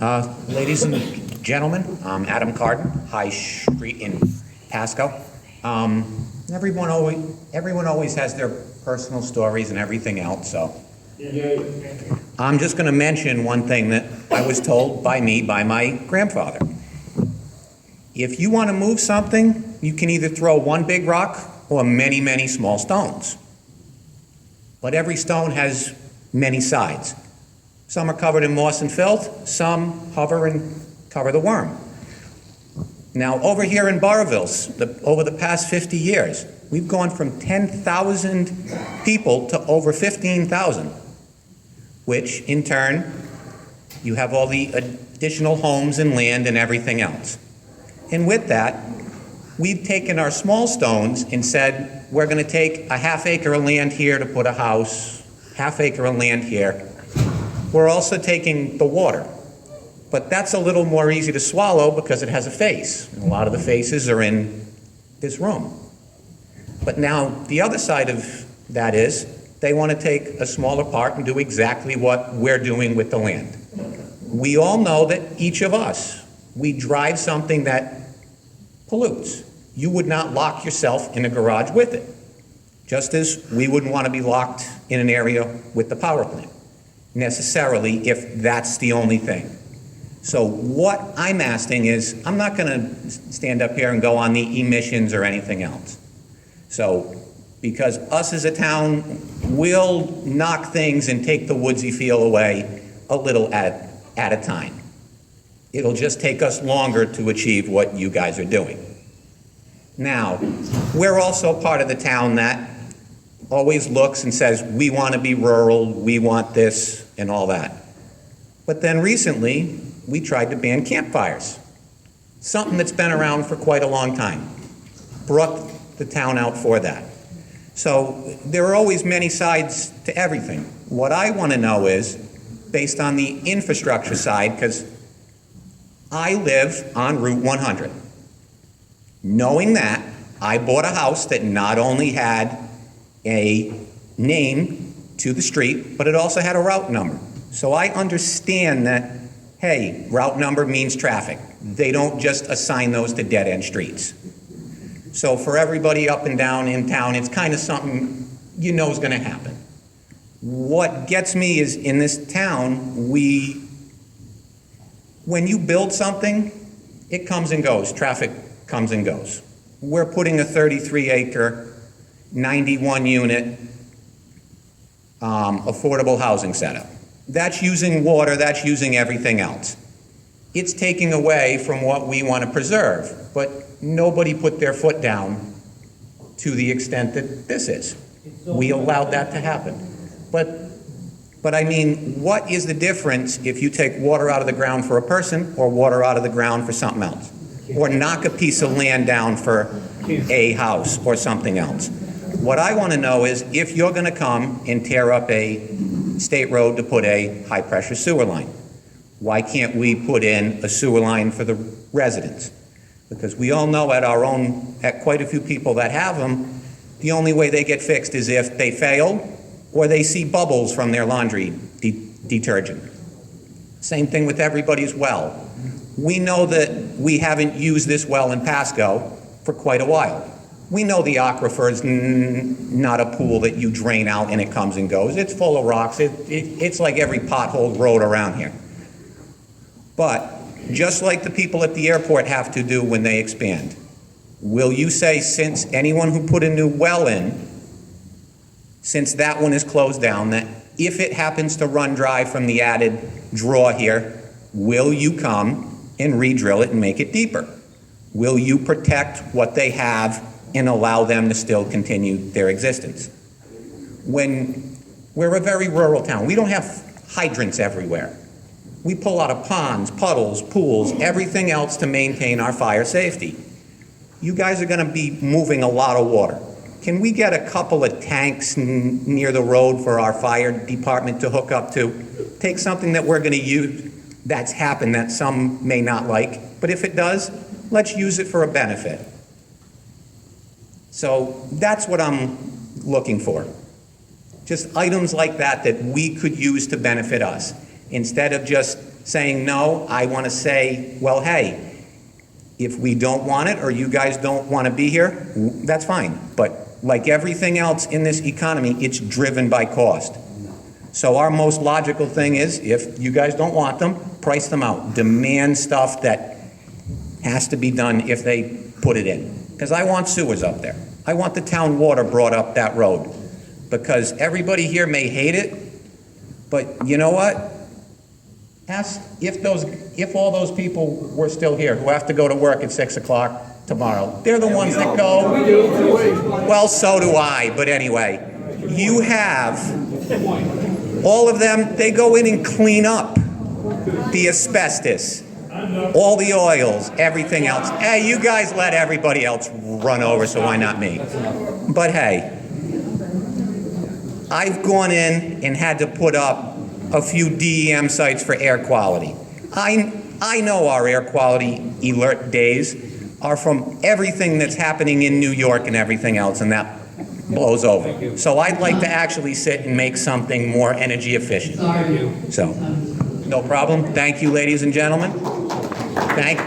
Ladies and gentlemen, I'm Adam Carden, High Street in Pasco. Everyone always has their personal stories and everything else, so I'm just going to mention one thing that I was told by my grandfather. If you want to move something, you can either throw one big rock or many, many small stones. But every stone has many sides. Some are covered in moss and filth, some hover and cover the worm. Now, over here in Barville, over the past 50 years, we've gone from 10,000 people to over 15,000, which in turn, you have all the additional homes and land and everything else. And with that, we've taken our small stones and said, we're going to take a half acre of land here to put a house, half acre of land here. We're also taking the water, but that's a little more easy to swallow because it has a face. And a lot of the faces are in this room. But now the other side of that is they want to take a smaller part and do exactly what we're doing with the land. We all know that each of us, we drive something that pollutes. You would not lock yourself in a garage with it, just as we wouldn't want to be locked in an area with the power plant, necessarily, if that's the only thing. So what I'm asking is, I'm not going to stand up here and go on the emissions or anything else. So, because us as a town will knock things and take the woodsy feel away a little at a time. It'll just take us longer to achieve what you guys are doing. Now, we're also part of the town that always looks and says, we want to be rural, we want this and all that. But then recently, we tried to ban campfires, something that's been around for quite a long time. Brought the town out for that. So there are always many sides to everything. What I want to know is, based on the infrastructure side, because I live on Route 100. Knowing that, I bought a house that not only had a name to the street, but it also had a route number. So I understand that, hey, route number means traffic. They don't just assign those to dead-end streets. So for everybody up and down in town, it's kind of something you know is going to happen. What gets me is, in this town, when you build something, it comes and goes. Traffic comes and goes. We're putting a 33-acre, 91-unit affordable housing setup. That's using water, that's using everything else. It's taking away from what we want to preserve, but nobody put their foot down to the extent that this is. We allowed that to happen. But I mean, what is the difference if you take water out of the ground for a person or water out of the ground for something else? Or knock a piece of land down for a house or something else? What I want to know is, if you're going to come and tear up a state road to put a high-pressure sewer line, why can't we put in a sewer line for the residents? Because we all know at quite a few people that have them, the only way they get fixed is if they fail or they see bubbles from their laundry detergent. Same thing with everybody's well. We know that we haven't used this well in Pasco for quite a while. We know the aquifer is not a pool that you drain out and it comes and goes. It's full of rocks. It's like every potholed road around here. But just like the people at the airport have to do when they expand, will you say, since anyone who put a new well in, since that one is closed down, that if it happens to run dry from the added draw here, will you come and re-drill it and make it deeper? Will you protect what they have and allow them to still continue their existence? When we're a very rural town, we don't have hydrants everywhere. We pull out of ponds, puddles, pools, everything else to maintain our fire safety. You guys are going to be moving a lot of water. Can we get a couple of tanks near the road for our fire department to hook up to? Take something that we're going to use that's happened that some may not like, but if it does, let's use it for a benefit. So that's what I'm looking for. Just items like that that we could use to benefit us, instead of just saying no. I want to say, well, hey, if we don't want it or you guys don't want to be here, that's fine. But like everything else in this economy, it's driven by cost. So our most logical thing is, if you guys don't want them, price them out. Demand stuff that has to be done if they put it in. Because I want sewers up there. I want the town water brought up that road. Because everybody here may hate it, but you know what? Ask if all those people were still here who have to go to work at 6 o'clock tomorrow. They're the ones that go. Well, so do I, but anyway, you have all of them, they go in and clean up the asbestos, all the oils, everything else. Hey, you guys let everybody else run over, so why not me? But hey, I've gone in and had to put up a few DEM sites for air quality. I know our air quality alert days are from everything that's happening in New York and everything else, and that blows over. So I'd like to actually sit and make something more energy efficient. So, no problem. Thank you, ladies and gentlemen. Thank